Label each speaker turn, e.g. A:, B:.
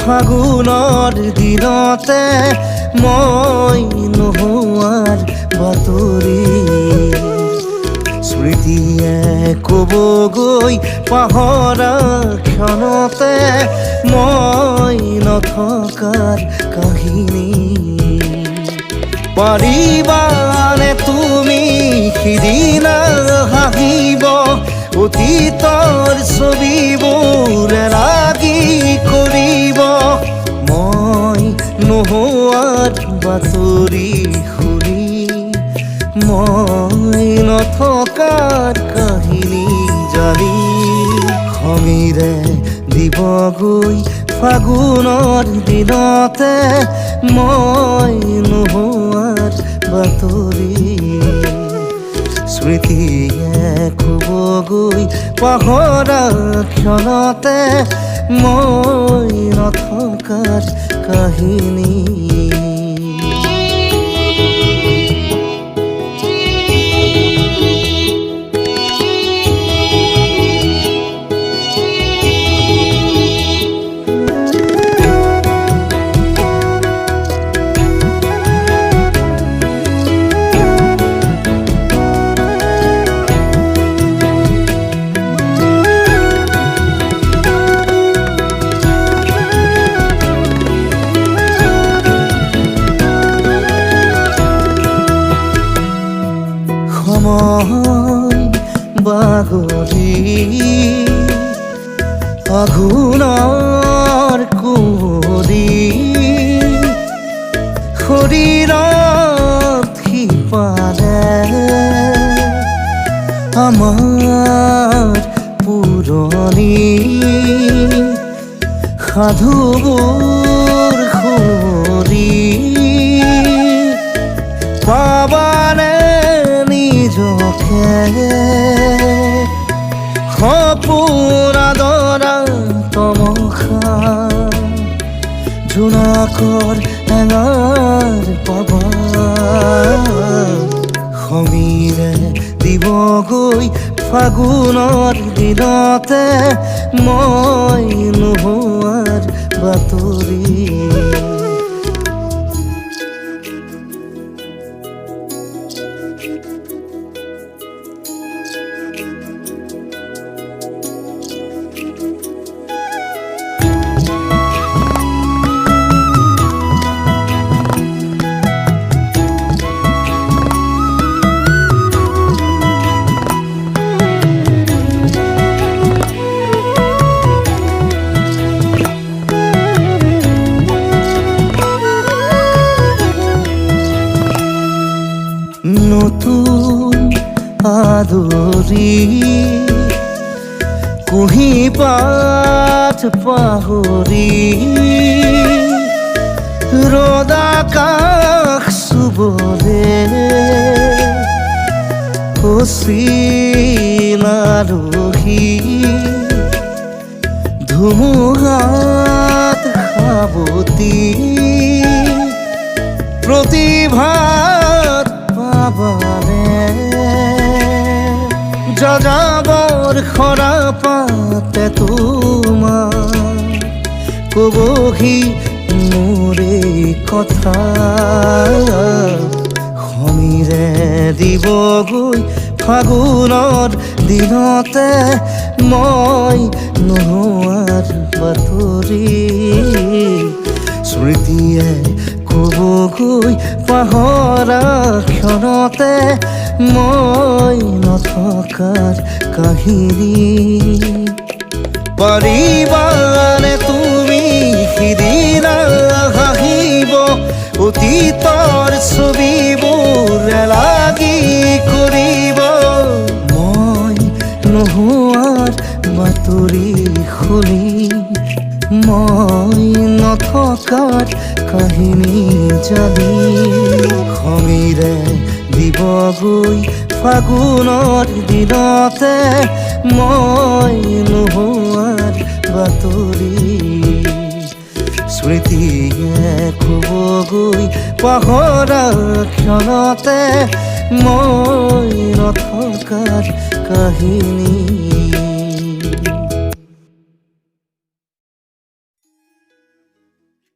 A: ফাগুনৰ দিনতে মই নোহোৱাৰ বাতৰি স্মৃতিয়ে ক'বগৈ পাহৰা ক্ষণতে মই নথকাৰ কাহিনী পাৰিবানে তুমি সিদিনা হাঁহিব অতীতৰ ছবিবোৰ লাগি কৰিব মই নোহোৱাৰ বাতৰি শুনি মই নথকাৰ কাহিনী জানি খঙেৰে দিবগৈ ফাগুনৰ দিনতে মই নোহোৱাৰ বাতৰি স্মৃতিয়ে ক'বগৈ পাহৰা ক্ষণতে মই নথকাৰ কাহিনী সময় বাগৰি আঘোণৰ কুঁৱৰী শৰীৰত সিপাৰে আমাৰ পুৰণি সাধুবোৰ সুৰি পাবানে সপোন আদৰা তমসা জোনাকৰ এঙাৰ পাবা সমীৰে দিবগৈ ফাগুনৰ দিনতে মই নোহোৱাৰ বাতৰি নতুন আদৰি কুঁহি পাত পাহৰি ৰ'দ আকাশ চুবলে অচিন আলহী ধুমুহাত সাৱতি প্ৰতিভাত পাবানে যাযাবৰ খৰা পাতে তোমাৰ ক'বহি মোৰে কথা সমীৰে দিবগৈ ফাগুনৰ দিনতে মই নোহোৱাৰ বাতৰি স্মৃতিয়ে ক'বগৈ পাহৰা ক্ষণতে মই নথকাৰ কাহিনী পাৰিবানে তুমি সিদিনা হাঁহিব অতীতৰ ছবিবোৰ লাগি কৰিব মই নোহোৱাৰ বাতৰি শুনি মই নথকাৰ কাহিনী জানি খঙেৰে দিবগৈ ফাগুনৰ দিনতে মই নোহোৱাৰ বাতৰি স্মৃতিয়ে ক'বগৈ পাহৰা ক্ষণতে মই নথকাৰ কাহিনী।